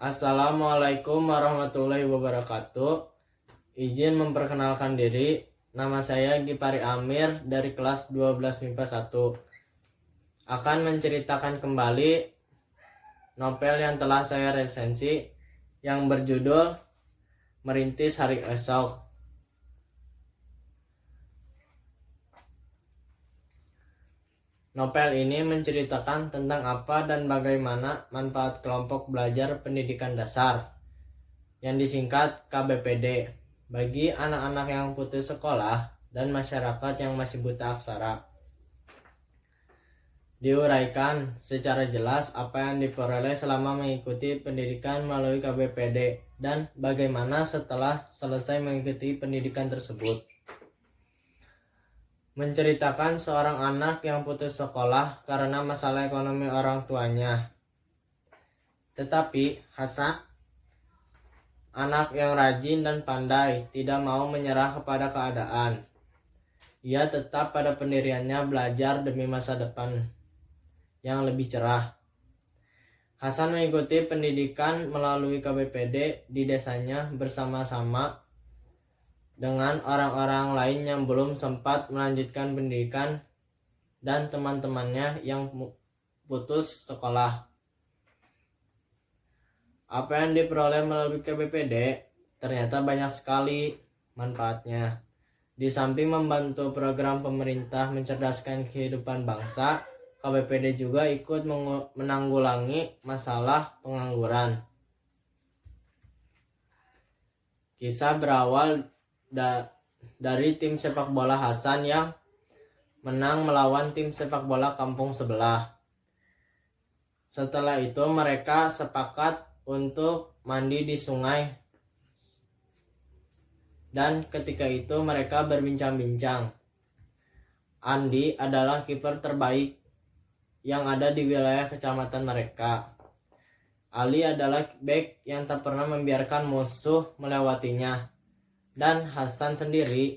Assalamualaikum warahmatullahi wabarakatuh. Izin memperkenalkan diri. Nama saya Gipari Amir dari kelas 12 MIPA 1. Akan menceritakan kembali novel yang telah saya resensi yang berjudul Merintis Hari Esok. Novel ini menceritakan tentang apa dan bagaimana manfaat kelompok belajar pendidikan dasar yang disingkat KBPD bagi anak-anak yang putus sekolah dan masyarakat yang masih buta aksara. Diuraikan secara jelas apa yang diperoleh selama mengikuti pendidikan melalui KBPD dan bagaimana setelah selesai mengikuti pendidikan tersebut. Menceritakan seorang anak yang putus sekolah karena masalah ekonomi orang tuanya. Tetapi Hasan, anak yang rajin dan pandai, tidak mau menyerah kepada keadaan. Ia tetap pada pendiriannya belajar demi masa depan yang lebih cerah. Hasan mengikuti pendidikan melalui KBPD di desanya bersama-sama dengan orang-orang lain yang belum sempat melanjutkan pendidikan dan teman-temannya yang putus sekolah. Apa yang diperoleh melalui KBPD ternyata banyak sekali manfaatnya. Di samping membantu program pemerintah mencerdaskan kehidupan bangsa, KBPD juga ikut menanggulangi masalah pengangguran. Kisah berawal dari tim sepak bola Hasan yang menang melawan tim sepak bola kampung sebelah. Setelah itu mereka sepakat untuk mandi di sungai. Dan ketika itu mereka berbincang-bincang. Andi adalah kiper terbaik yang ada di wilayah kecamatan mereka. Ali adalah bek yang tak pernah membiarkan musuh melewatinya. Dan Hasan sendiri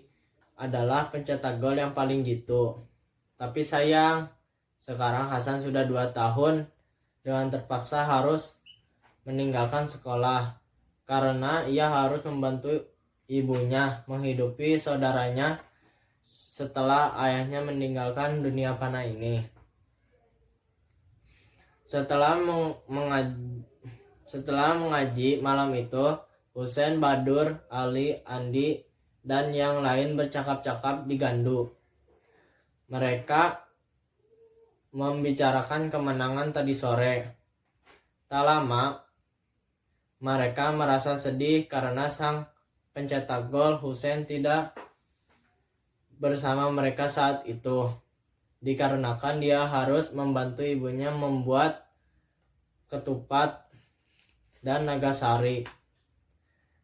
adalah pencetak gol yang paling jitu. Tapi sayang, sekarang Hasan sudah 2 tahun dengan terpaksa harus meninggalkan sekolah karena ia harus membantu ibunya menghidupi saudaranya setelah ayahnya meninggalkan dunia fana ini. Setelah mengaji malam itu, Husein, Badur, Ali, Andi, dan yang lain bercakap-cakap di gandu. Mereka membicarakan kemenangan tadi sore. Tak lama, mereka merasa sedih karena sang pencetak gol Husein tidak bersama mereka saat itu. Dikarenakan dia harus membantu ibunya membuat ketupat dan nagasari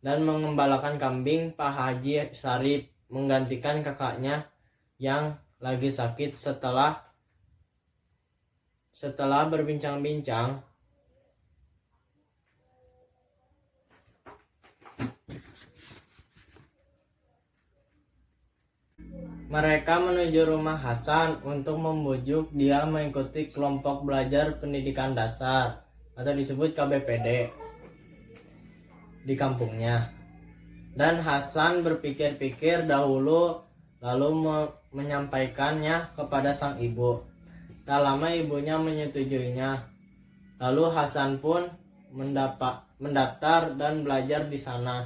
dan mengembalakan kambing. Pak Haji Sarip menggantikan kakaknya yang lagi sakit. Setelah berbincang-bincang, mereka menuju rumah Hasan untuk membujuk dia mengikuti kelompok belajar pendidikan dasar atau disebut KBPD di kampungnya. Dan Hasan berpikir-pikir dahulu lalu menyampaikannya kepada sang ibu. Tak lama ibunya menyetujuinya. Lalu Hasan pun mendaftar dan belajar di sana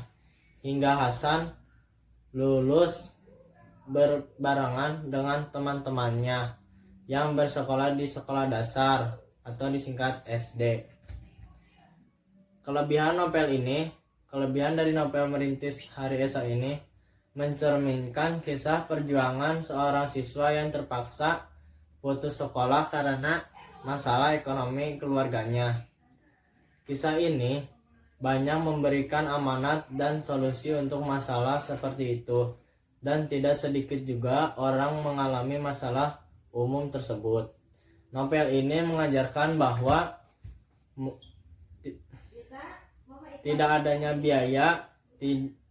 hingga Hasan lulus berbarengan dengan teman-temannya yang bersekolah di sekolah dasar atau disingkat SD. Kelebihan dari novel Merintis Hari Esok ini mencerminkan kisah perjuangan seorang siswa yang terpaksa putus sekolah karena masalah ekonomi keluarganya. Kisah ini banyak memberikan amanat dan solusi untuk masalah seperti itu, dan tidak sedikit juga orang mengalami masalah umum tersebut. Novel ini mengajarkan bahwa tidak adanya biaya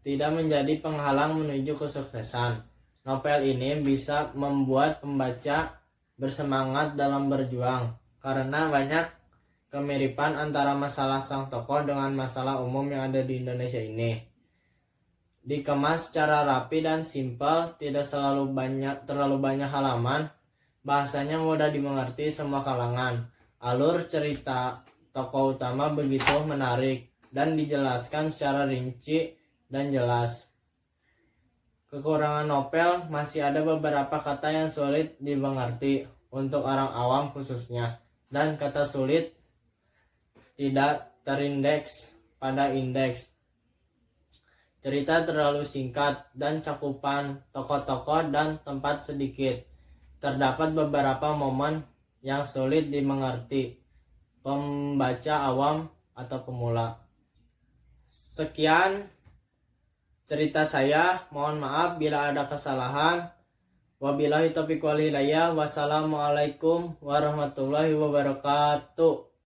tidak menjadi penghalang menuju kesuksesan. Novel ini bisa membuat pembaca bersemangat dalam berjuang karena banyak kemiripan antara masalah sang tokoh dengan masalah umum yang ada di Indonesia ini. Dikemas secara rapi dan simpel, tidak terlalu banyak halaman, bahasanya mudah dimengerti semua kalangan. Alur cerita tokoh utama begitu menarik dan dijelaskan secara rinci dan jelas. Kekurangan novel, masih ada beberapa kata yang sulit dimengerti untuk orang awam khususnya, dan kata sulit tidak terindeks pada indeks. Cerita terlalu singkat dan cakupan tokoh-tokoh dan tempat sedikit. Terdapat beberapa momen yang sulit dimengerti pembaca awam atau pemula. Sekian cerita saya, mohon maaf bila ada kesalahan. Wabillahi taufiq wal hidayah. Wassalamualaikum warahmatullahi wabarakatuh.